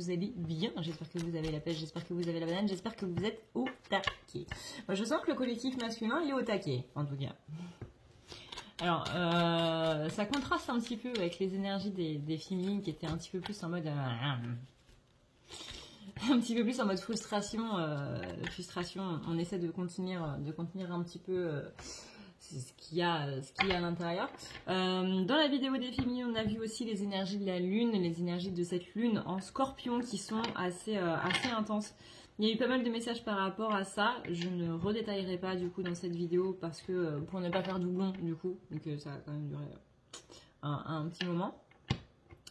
vous allez bien, j'espère que vous avez la pêche, j'espère que vous avez la banane, j'espère que vous êtes au taquet. Moi, je sens que le collectif masculin, il est au taquet, en tout cas. Alors, ça contraste un petit peu avec les énergies des féminines qui étaient un petit peu plus en mode... un petit peu plus en mode frustration. On essaie de contenir un petit peu ce qu'il y a à l'intérieur. Dans la vidéo des féminines, on a vu aussi les énergies de la lune, les énergies de cette lune en scorpion qui sont assez intenses. Il y a eu pas mal de messages par rapport à ça. Je ne redétaillerai pas du coup dans cette vidéo parce que pour ne pas faire doublon du coup, donc ça va quand même durer un petit moment.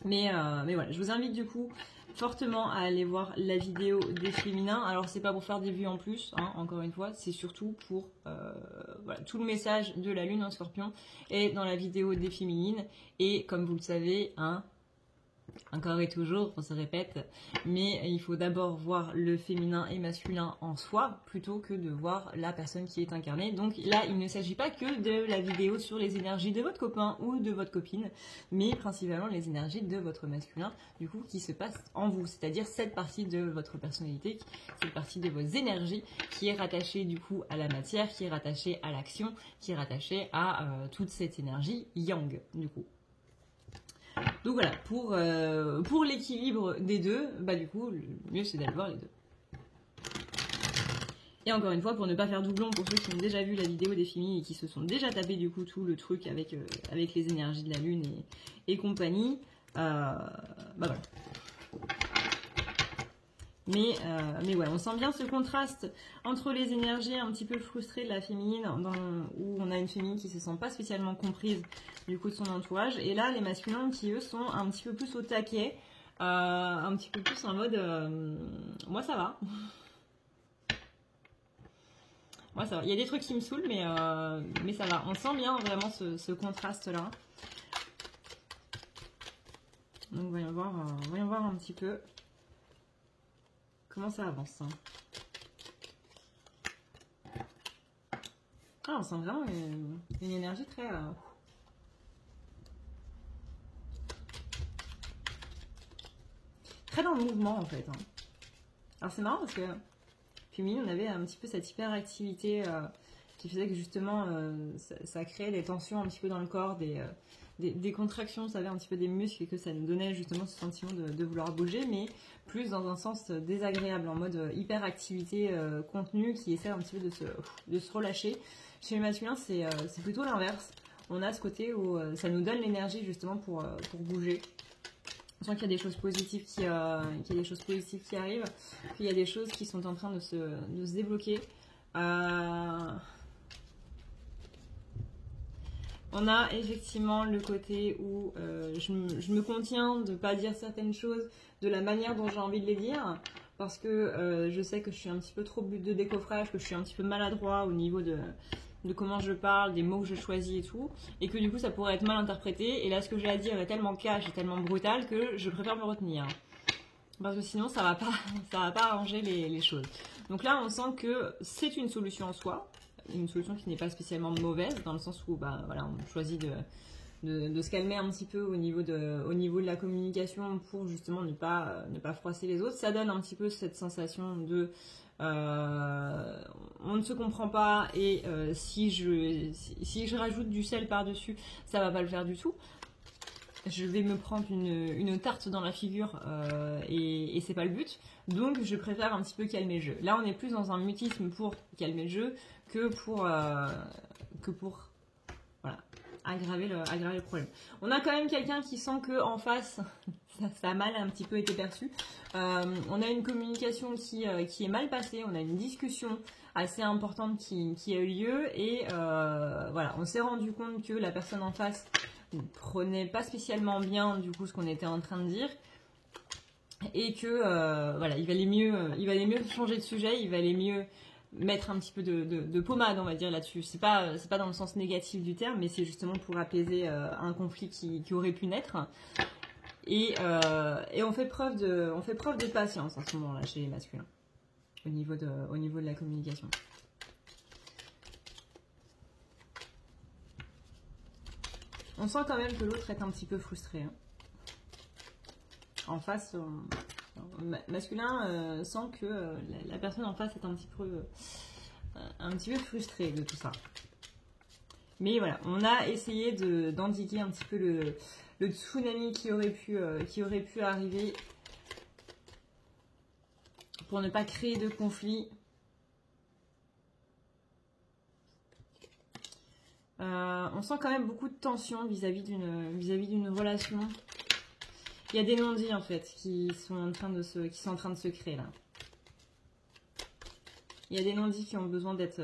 Mais voilà, je vous invite du coup fortement à aller voir la vidéo des féminins. Alors c'est pas pour faire des vues en plus, hein, encore une fois, c'est surtout pour voilà, tout le message de la lune en scorpion est dans la vidéo des féminines. Et comme vous le savez, hein, encore et toujours, on se répète, mais il faut d'abord voir le féminin et masculin en soi, plutôt que de voir la personne qui est incarnée. Donc là, il ne s'agit pas que de la vidéo sur les énergies de votre copain ou de votre copine, mais principalement les énergies de votre masculin, du coup, qui se passe en vous. C'est-à-dire cette partie de votre personnalité, cette partie de vos énergies, qui est rattachée du coup à la matière, qui est rattachée à l'action, qui est rattachée à toute cette énergie yang, du coup. Donc voilà, pour l'équilibre des deux, bah du coup, le mieux c'est d'aller voir les deux. Et encore une fois, pour ne pas faire doublon, pour ceux qui ont déjà vu la vidéo des féminines et qui se sont déjà tapé du coup tout le truc avec les énergies de la lune et compagnie, bah voilà. Mais ouais, on sent bien ce contraste entre les énergies un petit peu frustrées de la féminine, où on a une féminine qui se sent pas spécialement comprise du coup de son entourage, et là les masculins qui eux sont un petit peu plus au taquet, un petit peu plus en mode moi ça va. Moi ça va. Il y a des trucs qui me saoulent, mais ça va. On sent bien vraiment ce contraste là. Donc voyons voir un petit peu comment ça avance. Hein. Ah, on sent vraiment une énergie très... très dans le mouvement en fait. Hein. Alors c'est marrant parce que féminine, on avait un petit peu cette hyperactivité qui faisait que justement ça créait des tensions un petit peu dans le corps, des contractions, vous savez, un petit peu des muscles, et que ça nous donnait justement ce sentiment de vouloir bouger, mais plus dans un sens désagréable, en mode hyperactivité contenue qui essaie un petit peu de se relâcher. Chez les masculins, c'est plutôt l'inverse. On a ce côté où ça nous donne l'énergie justement pour bouger. On sent qu'il y a des choses positives qui arrivent, qu'il y a des choses qui sont en train de se débloquer. On a effectivement le côté où je me contiens de ne pas dire certaines choses de la manière dont j'ai envie de les dire, parce que je sais que je suis un petit peu trop but de décoffrage, que je suis un petit peu maladroit au niveau de comment je parle, des mots que je choisis et tout, et que du coup ça pourrait être mal interprété, et là ce que j'ai à dire est tellement cash et tellement brutal que je préfère me retenir. Parce que sinon ça va pas arranger les choses. Donc là on sent que c'est une solution en soi, une solution qui n'est pas spécialement mauvaise, dans le sens où bah, voilà, on choisit de se calmer un petit peu au niveau de la communication pour justement ne pas froisser les autres. Ça donne un petit peu cette sensation de on ne se comprend pas, et si je rajoute du sel par-dessus, ça va pas le faire du tout. Je vais me prendre une tarte dans la figure et c'est pas le but. Donc je préfère un petit peu calmer le jeu. Là on est plus dans un mutisme pour calmer le jeu que pour voilà, aggraver le problème. On a quand même quelqu'un qui sent que en face ça a mal un petit peu été perçu. On a une communication qui est mal passée, on a une discussion assez importante qui a eu lieu, et voilà, on s'est rendu compte que la personne en face ne prenait pas spécialement bien du coup ce qu'on était en train de dire, et que voilà, il valait mieux changer de sujet, il valait mieux mettre un petit peu de pommade, on va dire, là-dessus. C'est pas dans le sens négatif du terme, mais c'est justement pour apaiser un conflit qui aurait pu naître. Et on fait preuve de patience en ce moment-là chez les masculins, au niveau de la communication. On sent quand même que l'autre est un petit peu frustré. Hein. En face, Masculin sent que la personne en face est un petit peu frustrée de tout ça. Mais voilà, on a essayé d'endiguer un petit peu le tsunami qui aurait pu arriver pour ne pas créer de conflit. On sent quand même beaucoup de tension vis-à-vis d'une relation. Il y a des non-dits en fait qui sont en train de se créer là. Il y a des non-dits qui ont besoin d'être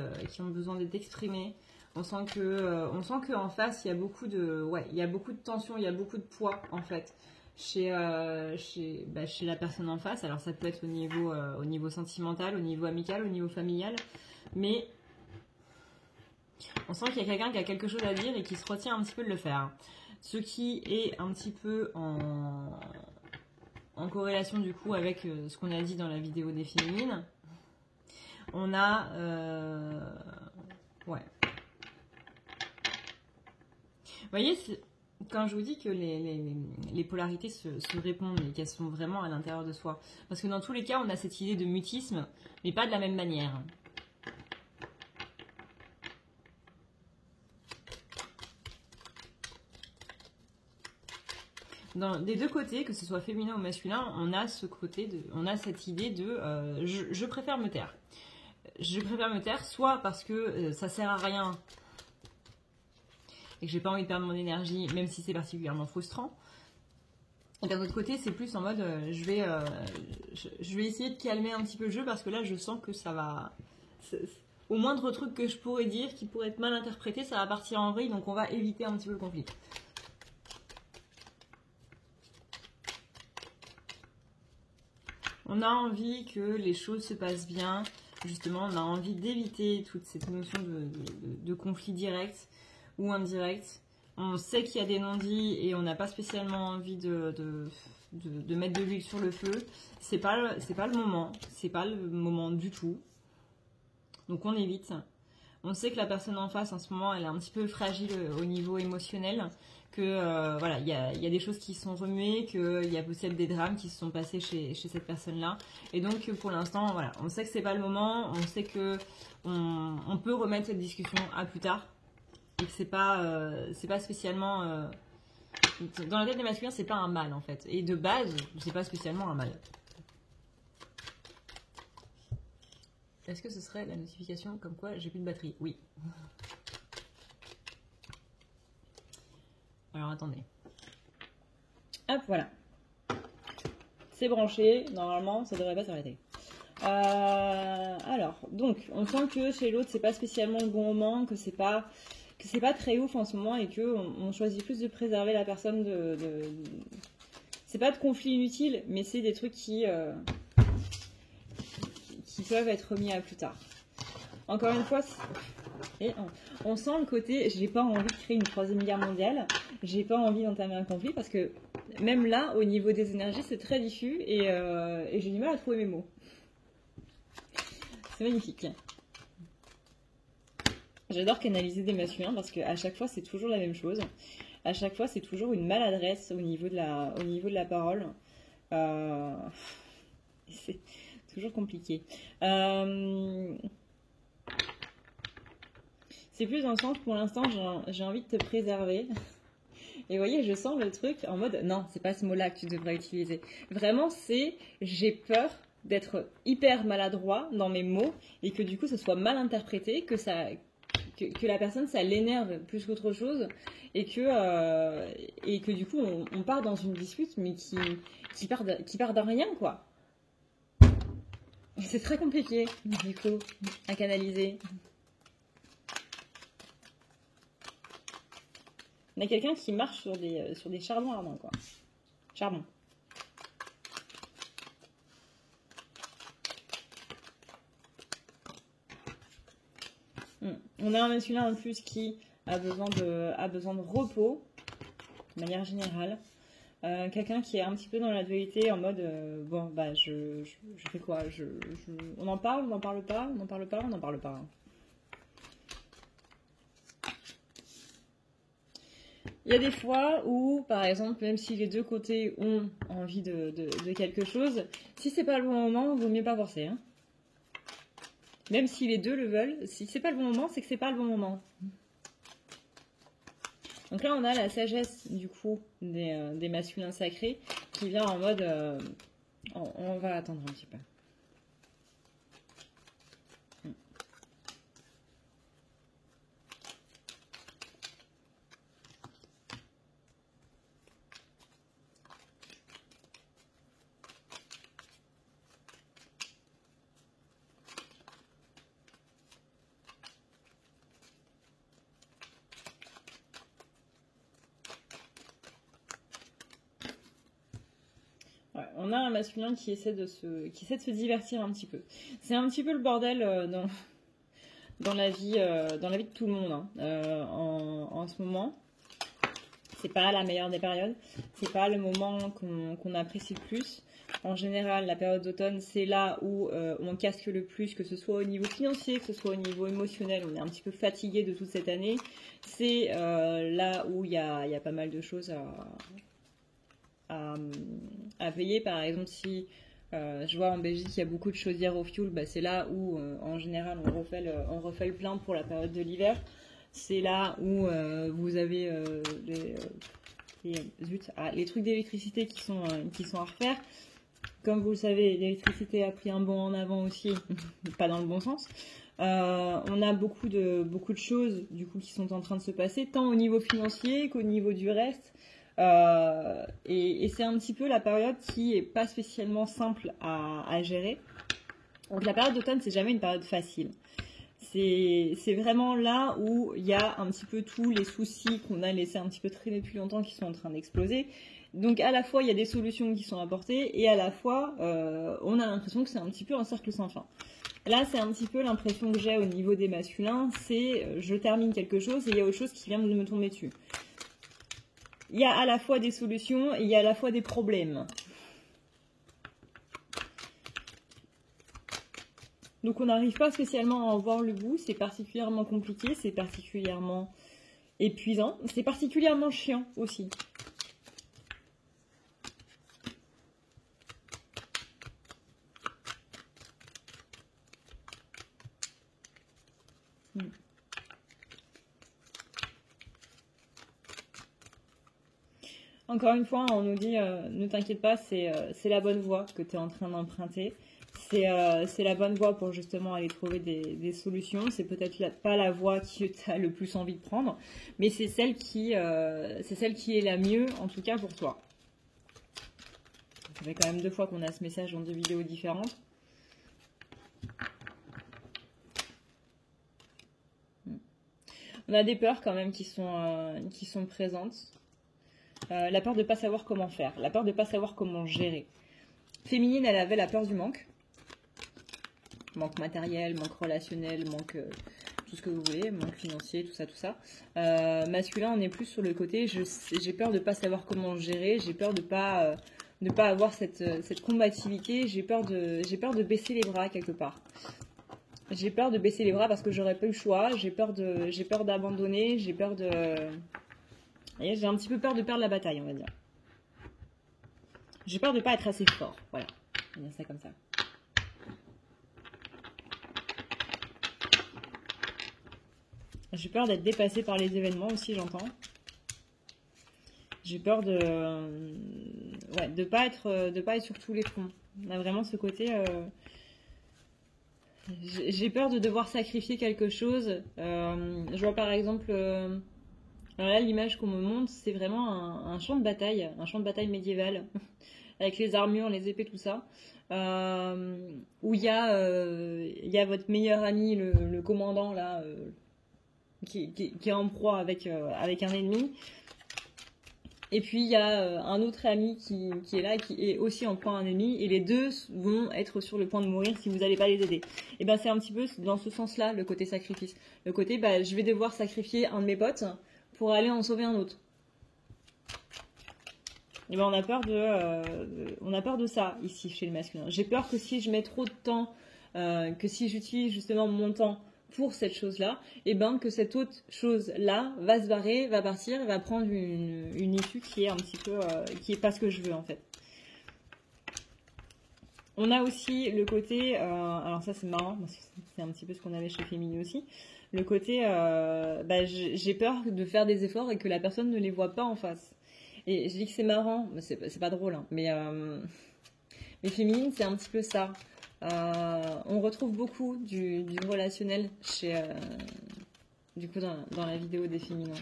exprimés. On sent que en face il y a beaucoup de tension, il y a beaucoup de poids en fait chez la personne en face. Alors ça peut être au niveau sentimental, au niveau amical, au niveau familial, mais on sent qu'il y a quelqu'un qui a quelque chose à dire et qui se retient un petit peu de le faire. Ce qui est un petit peu en corrélation du coup avec ce qu'on a dit dans la vidéo des féminines. On a... ouais. Vous voyez, quand je vous dis que les polarités se répondent et qu'elles sont vraiment à l'intérieur de soi. Parce que dans tous les cas, on a cette idée de mutisme, mais pas de la même manière. Des deux côtés, que ce soit féminin ou masculin, on a cette idée de je préfère me taire. Je préfère me taire, soit parce que ça sert à rien et que j'ai pas envie de perdre mon énergie, même si c'est particulièrement frustrant. Et d'un autre côté, c'est plus en mode je vais essayer de calmer un petit peu le jeu parce que là, je sens que ça va. Au moindre truc que je pourrais dire qui pourrait être mal interprété, ça va partir en vrille, donc on va éviter un petit peu le conflit. On a envie que les choses se passent bien. Justement, on a envie d'éviter toute cette notion de conflit direct ou indirect. On sait qu'il y a des non-dits et on n'a pas spécialement envie de mettre de l'huile sur le feu. C'est pas le moment. C'est pas le moment du tout. Donc on évite. On sait que la personne en face en ce moment, elle est un petit peu fragile au niveau émotionnel. Que voilà, il y a des choses qui sont remuées, qu'il y a peut-être des drames qui se sont passés chez cette personne-là. Et donc pour l'instant, voilà, on sait que c'est pas le moment, on sait que on peut remettre cette discussion à plus tard. Et que c'est pas spécialement dans la tête des masculins, c'est pas un mal en fait. Et de base, c'est pas spécialement un mal. Est-ce que ce serait la notification comme quoi j'ai plus de batterie? Oui. Alors attendez. Hop, voilà. C'est branché. Normalement, ça devrait pas s'arrêter. Alors, donc, on sent que chez l'autre, c'est pas spécialement le bon moment, que c'est pas très ouf en ce moment et que on choisit plus de préserver la personne c'est pas de conflit inutile, mais c'est des trucs qui peuvent être remis à plus tard. Encore une fois, on sent le côté, j'ai pas envie de créer une troisième guerre mondiale, j'ai pas envie d'entamer un conflit parce que même là, au niveau des énergies, c'est très diffus et j'ai du mal à trouver mes mots. C'est magnifique. J'adore canaliser des masculins parce qu'à chaque fois, c'est toujours la même chose. À chaque fois, c'est toujours une maladresse au niveau de la parole. C'est toujours compliqué. C'est plus dans le sens, pour l'instant, j'ai envie de te préserver. Et vous voyez, je sens le truc en mode, non, c'est pas ce mot-là que tu devrais utiliser. Vraiment, c'est, j'ai peur d'être hyper maladroit dans mes mots et que du coup, ce soit mal interprété, que la personne, ça l'énerve plus qu'autre chose et que du coup, on part dans une dispute, mais qui part de rien, quoi. C'est très compliqué, du coup, à canaliser. On a quelqu'un qui marche sur des charbons ardents, quoi. Charbon. On a un masculin en plus qui a besoin de repos, de manière générale. Quelqu'un qui est un petit peu dans la dualité en mode bon bah je fais quoi, on en parle, on n'en parle pas, on n'en parle pas, on n'en parle pas. Il y a des fois où, par exemple, même si les deux côtés ont envie de quelque chose, si c'est pas le bon moment, il vaut mieux pas forcer. Hein. Même si les deux le veulent, si c'est pas le bon moment, c'est que c'est pas le bon moment. Donc là, on a la sagesse, du coup, des masculins sacrés, qui vient en mode... on va attendre un petit peu. On a un masculin qui essaie de se divertir un petit peu. C'est un petit peu le bordel dans la vie de tout le monde hein. En ce moment. C'est pas la meilleure des périodes. C'est pas le moment qu'on apprécie le plus. En général, la période d'automne, c'est là où on casque le plus, que ce soit au niveau financier, que ce soit au niveau émotionnel. On est un petit peu fatigué de toute cette année. C'est là où il y a pas mal de choses à payer. Par exemple, si je vois en Belgique il y a beaucoup de chaudières au fioul, bah, c'est là où en général on refait le plein pour la période de l'hiver. C'est là où vous avez les trucs d'électricité qui sont à refaire. Comme vous le savez, l'électricité a pris un bond en avant aussi, pas dans le bon sens. On a beaucoup de choses du coup qui sont en train de se passer, tant au niveau financier qu'au niveau du reste. Et c'est un petit peu la période qui est pas spécialement simple à gérer. Donc la période d'automne, c'est jamais une période facile. C'est vraiment là où il y a un petit peu tous les soucis qu'on a laissé un petit peu traîner depuis longtemps qui sont en train d'exploser. Donc à la fois il y a des solutions qui sont apportées et à la fois on a l'impression que c'est un petit peu un cercle sans fin. Là c'est un petit peu l'impression que j'ai au niveau des masculins, c'est je termine quelque chose et il y a autre chose qui vient de me tomber dessus. Il y a à la fois des solutions et il y a à la fois des problèmes. Donc on n'arrive pas spécialement à en voir le bout, c'est particulièrement compliqué, c'est particulièrement épuisant, c'est particulièrement chiant aussi. Encore une fois, on nous dit, ne t'inquiète pas, c'est la bonne voie que tu es en train d'emprunter. C'est la bonne voie pour justement aller trouver des solutions. C'est peut-être pas la voie que tu as le plus envie de prendre, mais c'est celle qui est la mieux, en tout cas pour toi. Ça fait quand même 2 fois qu'on a ce message dans 2 vidéos différentes. On a des peurs quand même qui sont présentes. La peur de ne pas savoir comment faire, la peur de ne pas savoir comment gérer. Féminine, elle avait la peur du manque. Manque matériel, manque relationnel, manque tout ce que vous voulez, manque financier, tout ça. Masculin, on est plus sur le côté, j'ai peur de ne pas savoir comment gérer, j'ai peur de ne pas avoir cette combativité, j'ai peur de baisser les bras quelque part. J'ai peur de baisser les bras parce que j'aurais pas eu le choix, j'ai peur d'abandonner, j'ai un petit peu peur de perdre la bataille, on va dire. J'ai peur de ne pas être assez fort. Voilà, on va dire ça comme ça. J'ai peur d'être dépassée par les événements aussi, j'entends. J'ai peur de pas être sur tous les fronts. On a vraiment ce côté... J'ai peur de devoir sacrifier quelque chose. Je vois par exemple... Alors là, l'image qu'on me montre, c'est vraiment un champ de bataille médiéval, avec les armures, les épées, tout ça, où il y a votre meilleur ami, le commandant, là, qui est en proie avec un ennemi. Et puis, il y a un autre ami qui est là, qui est aussi en proie à un ennemi, et les deux vont être sur le point de mourir si vous n'allez pas les aider. Et ben, c'est un petit peu dans ce sens-là, le côté sacrifice. Le côté, je vais devoir sacrifier un de mes potes pour aller en sauver un autre. Et ben on a peur de ça ici chez le masculin. J'ai peur que si je mets trop de temps, que si j'utilise justement mon temps pour cette chose-là, et ben que cette autre chose-là va se barrer, va partir, va prendre une issue qui est un petit peu, qui est pas ce que je veux en fait. On a aussi le côté, alors ça c'est marrant, parce que c'est un petit peu ce qu'on avait chez Féminin aussi, le côté, j'ai peur de faire des efforts et que la personne ne les voit pas en face. Et je dis que c'est marrant, mais c'est pas drôle, hein, mais Féminine c'est un petit peu ça. On retrouve beaucoup du relationnel chez, du coup dans la vidéo des féminins.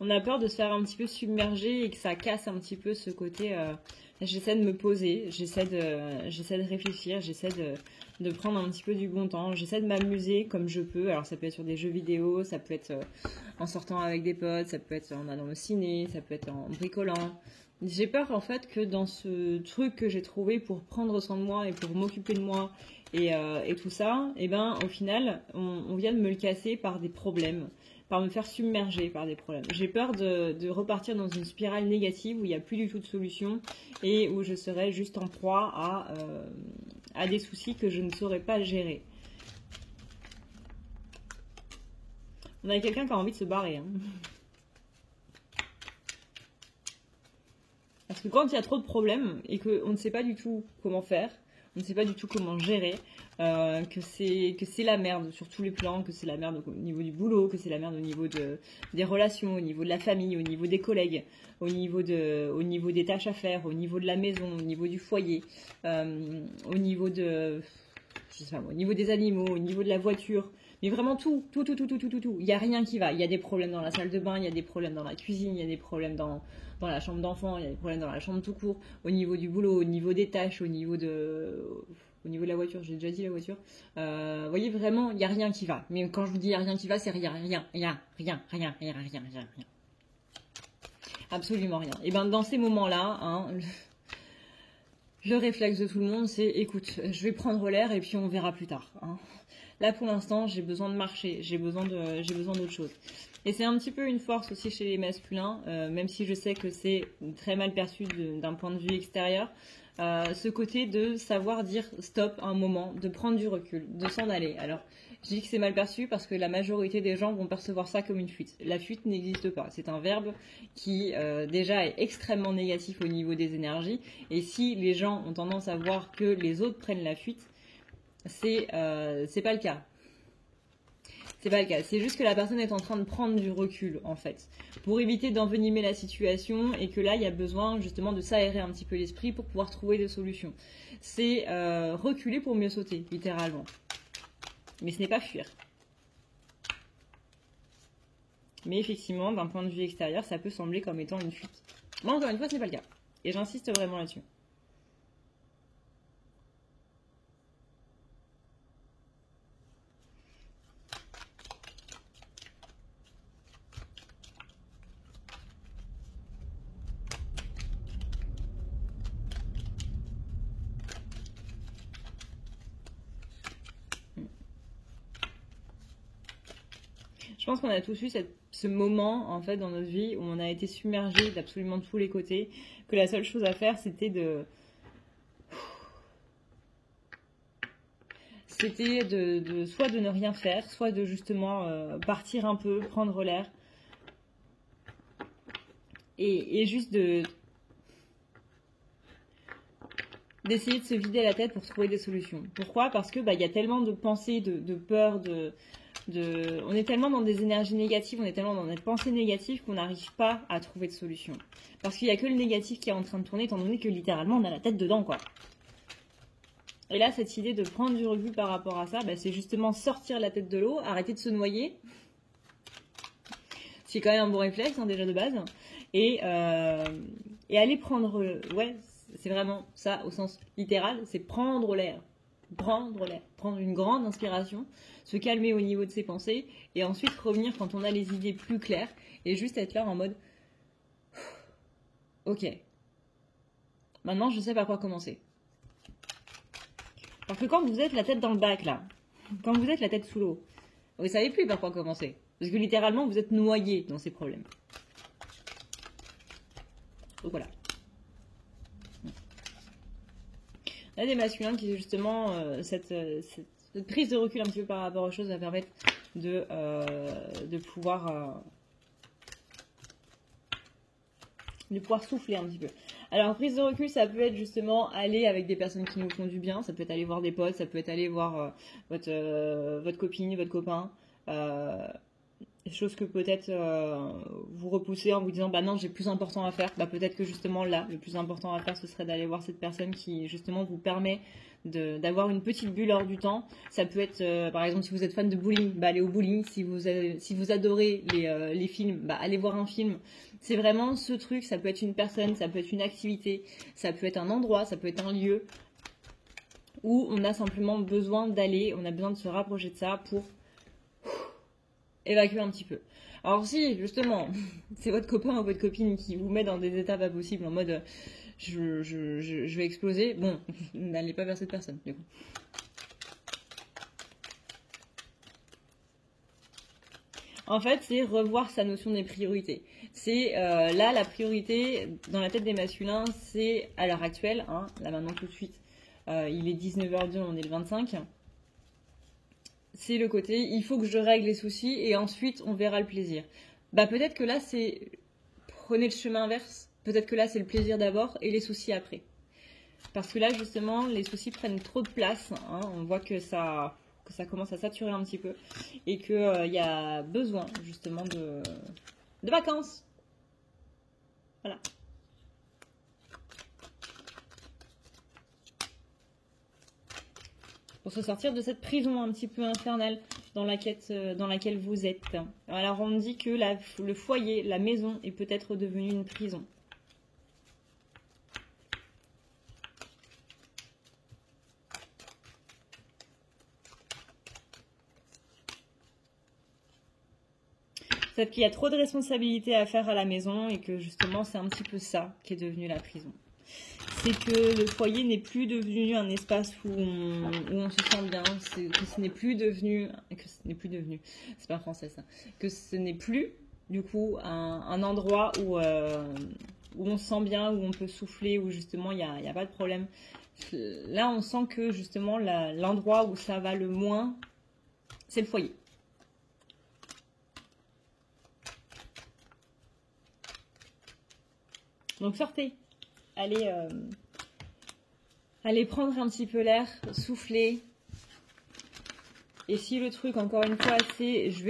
On a peur de se faire un petit peu submerger et que ça casse un petit peu ce côté. J'essaie de me poser, j'essaie de réfléchir, j'essaie de prendre un petit peu du bon temps, j'essaie de m'amuser comme je peux. Alors ça peut être sur des jeux vidéo, ça peut être en sortant avec des potes, ça peut être en allant au ciné, ça peut être en bricolant. J'ai peur en fait que dans ce truc que j'ai trouvé pour prendre soin de moi et pour m'occuper de moi et tout ça, et ben au final on vient de me le casser par des problèmes, par me faire submerger par des problèmes. J'ai peur de repartir dans une spirale négative où il n'y a plus du tout de solution et où je serai juste en proie à des soucis que je ne saurais pas gérer. On a quelqu'un qui a envie de se barrer. Hein. Parce que quand il y a trop de problèmes et qu'on ne sait pas du tout comment faire, on ne sait pas du tout comment gérer, que c'est la merde sur tous les plans, que c'est la merde au niveau du boulot, que c'est la merde au niveau des relations, au niveau de la famille, au niveau des collègues, au niveau des tâches à faire, au niveau de la maison, au niveau du foyer, au niveau au niveau des animaux, au niveau de la voiture. Mais vraiment tout. Il n'y a rien qui va. Il y a des problèmes dans la salle de bain, il y a des problèmes dans la cuisine, il y a des problèmes dans la chambre d'enfant, il y a des problèmes dans la chambre tout court, au niveau du boulot, au niveau des tâches, au niveau de la voiture, j'ai déjà dit la voiture. Vous voyez, vraiment, il n'y a rien qui va. Mais quand je vous dis il n'y a rien qui va, c'est rien. Absolument rien. Et bien dans ces moments-là, hein, le réflexe de tout le monde, c'est écoute, je vais prendre l'air et puis on verra plus tard. Hein. Là pour l'instant, j'ai besoin de marcher, j'ai besoin d'autre chose. Et c'est un petit peu une force aussi chez les masculins, même si je sais que c'est très mal perçu d'un point de vue extérieur. Ce côté de savoir dire stop à un moment, de prendre du recul, de s'en aller. Alors, je dis que c'est mal perçu parce que la majorité des gens vont percevoir ça comme une fuite. La fuite n'existe pas. C'est un verbe qui déjà est extrêmement négatif au niveau des énergies. Et si les gens ont tendance à voir que les autres prennent la fuite, c'est pas le cas. C'est pas le cas, c'est juste que la personne est en train de prendre du recul en fait, pour éviter d'envenimer la situation et que là il y a besoin justement de s'aérer un petit peu l'esprit pour pouvoir trouver des solutions. C'est reculer pour mieux sauter, littéralement. Mais ce n'est pas fuir. Mais effectivement, d'un point de vue extérieur, ça peut sembler comme étant une fuite. Moi encore une fois, ce n'est pas le cas. Et j'insiste vraiment là-dessus. Je pense qu'on a tous eu ce moment en fait dans notre vie où on a été submergé d'absolument tous les côtés, que la seule chose à faire c'était de soit de ne rien faire, soit de justement partir un peu, prendre l'air et juste d'essayer de se vider la tête pour trouver des solutions. Pourquoi? Parce que y a tellement de pensées, de peur, on est tellement dans des énergies négatives, on est tellement dans des pensées négatives qu'on n'arrive pas à trouver de solution. Parce qu'il n'y a que le négatif qui est en train de tourner, étant donné que littéralement on a la tête dedans, quoi. Et là, cette idée de prendre du recul par rapport à ça, c'est justement sortir la tête de l'eau, arrêter de se noyer. C'est quand même un bon réflexe, hein, déjà de base. Et aller prendre... ouais, c'est vraiment ça au sens littéral, c'est prendre l'air. Prendre une grande inspiration, se calmer au niveau de ses pensées et ensuite revenir quand on a les idées plus claires et juste être là en mode ok, maintenant je sais par quoi commencer. Parce que quand vous êtes la tête dans le bac là, quand vous êtes la tête sous l'eau, vous savez plus par quoi commencer. Parce que littéralement vous êtes noyé dans ces problèmes. Donc voilà. On a des masculins qui justement, cette prise de recul un petit peu par rapport aux choses va permettre de pouvoir souffler un petit peu. Alors, prise de recul, ça peut être justement aller avec des personnes qui nous font du bien, ça peut être aller voir des potes, ça peut être aller voir votre copine, votre copain, des choses que peut-être vous repoussez en vous disant bah non, j'ai plus important à faire. Bah peut-être que justement là, le plus important à faire, ce serait d'aller voir cette personne qui justement vous permet d'avoir une petite bulle hors du temps. Ça peut être par exemple si vous êtes fan de bowling, bah allez au bowling. Si vous adorez les films, bah allez voir un film. C'est vraiment ce truc, ça peut être une personne, ça peut être une activité, ça peut être un endroit, ça peut être un lieu où on a simplement besoin d'aller, on a besoin de se rapprocher de ça pour évacuer un petit peu. Alors si, justement, c'est votre copain ou votre copine qui vous met dans des états pas possibles en mode je vais exploser, bon, n'allez pas vers cette personne, du coup. En fait, c'est revoir sa notion des priorités. C'est là, la priorité dans la tête des masculins, c'est à l'heure actuelle, hein, là maintenant tout de suite, il est 19h02, on est le 25. C'est le côté, il faut que je règle les soucis et ensuite on verra le plaisir. Bah peut-être que là c'est, prenez le chemin inverse, peut-être que là c'est le plaisir d'abord et les soucis après. Parce que là justement les soucis prennent trop de place, hein. On voit que ça commence à saturer un petit peu et qu'il y a besoin justement de vacances. Voilà. Pour se sortir de cette prison un petit peu infernale dans laquelle vous êtes. Alors on dit que le foyer, la maison est peut-être devenue une prison. Peut-être qu'il y a trop de responsabilités à faire à la maison et que justement c'est un petit peu ça qui est devenu la prison. C'est que le foyer n'est plus devenu un espace où on se sent bien, que ce n'est plus devenu, c'est pas français ça, que ce n'est plus du coup un endroit où on se sent bien, où on peut souffler, où justement il n'y a pas de problème. Là on sent que justement l'endroit où ça va le moins, c'est le foyer. Donc sortez. Allez prendre un petit peu l'air, souffler. Et si le truc, encore une fois, c'est je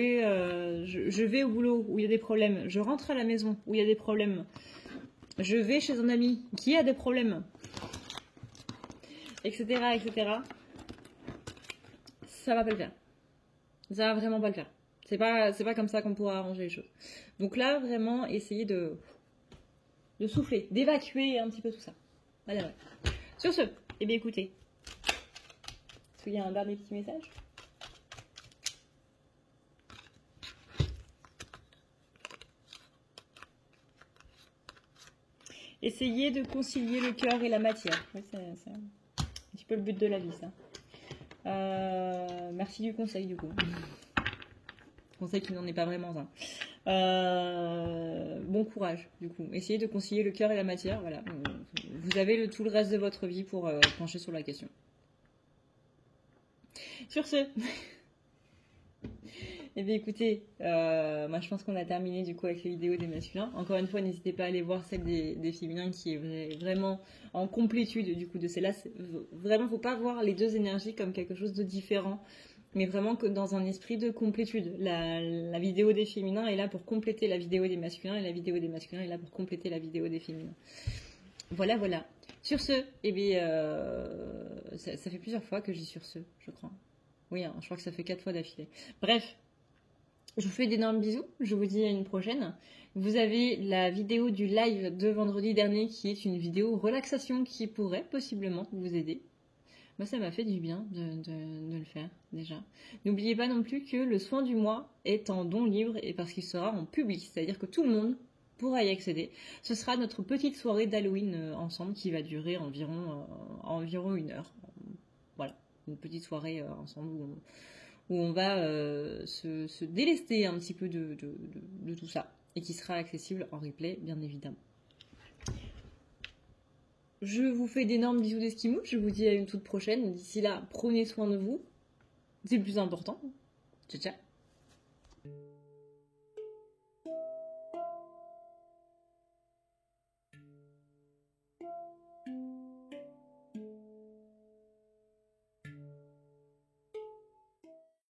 vais au boulot où il y a des problèmes, je rentre à la maison où il y a des problèmes, je vais chez un ami qui a des problèmes, etc., etc., ça va pas le faire. Ça va vraiment pas le faire. C'est pas comme ça qu'on pourra arranger les choses. Donc là, vraiment, essayez de souffler, d'évacuer un petit peu tout ça. Voilà, ouais. Sur ce, eh bien écoutez, est-ce qu'il y a un dernier petit message ? Essayez de concilier le cœur et la matière. Ouais, c'est un petit peu le but de la vie, ça. Merci du conseil, du coup. Conseil qui n'en est pas vraiment un. Bon courage, du coup. Essayez de concilier le cœur et la matière. Voilà. Vous avez tout le reste de votre vie pour pencher sur la question. Sur ce, eh bien écoutez, moi je pense qu'on a terminé du coup avec les vidéos des masculins. Encore une fois, n'hésitez pas à aller voir celle des féminins qui est vraiment en complétude du coup de celle-là. Vraiment, faut pas voir les deux énergies comme quelque chose de différent, mais vraiment que dans un esprit de complétude. La vidéo des féminins est là pour compléter la vidéo des masculins et la vidéo des masculins est là pour compléter la vidéo des féminins. Voilà, voilà. Sur ce, eh bien, ça fait plusieurs fois que je dis sur ce, je crois. Oui, hein, je crois que ça fait 4 fois d'affilée. Bref, je vous fais d'énormes bisous. Je vous dis à une prochaine. Vous avez la vidéo du live de vendredi dernier qui est une vidéo relaxation qui pourrait possiblement vous aider. Moi, ça m'a fait du bien de le faire, déjà. N'oubliez pas non plus que le soin du mois est en don libre et parce qu'il sera en public. C'est-à-dire que tout le monde pourra y accéder. Ce sera notre petite soirée d'Halloween ensemble qui va durer environ 1 heure. Voilà, une petite soirée ensemble où on va se délester un petit peu de tout ça et qui sera accessible en replay, bien évidemment. Je vous fais d'énormes bisous d'Esquimaux, je vous dis à une toute prochaine. D'ici là, prenez soin de vous, c'est le plus important. Ciao, ciao.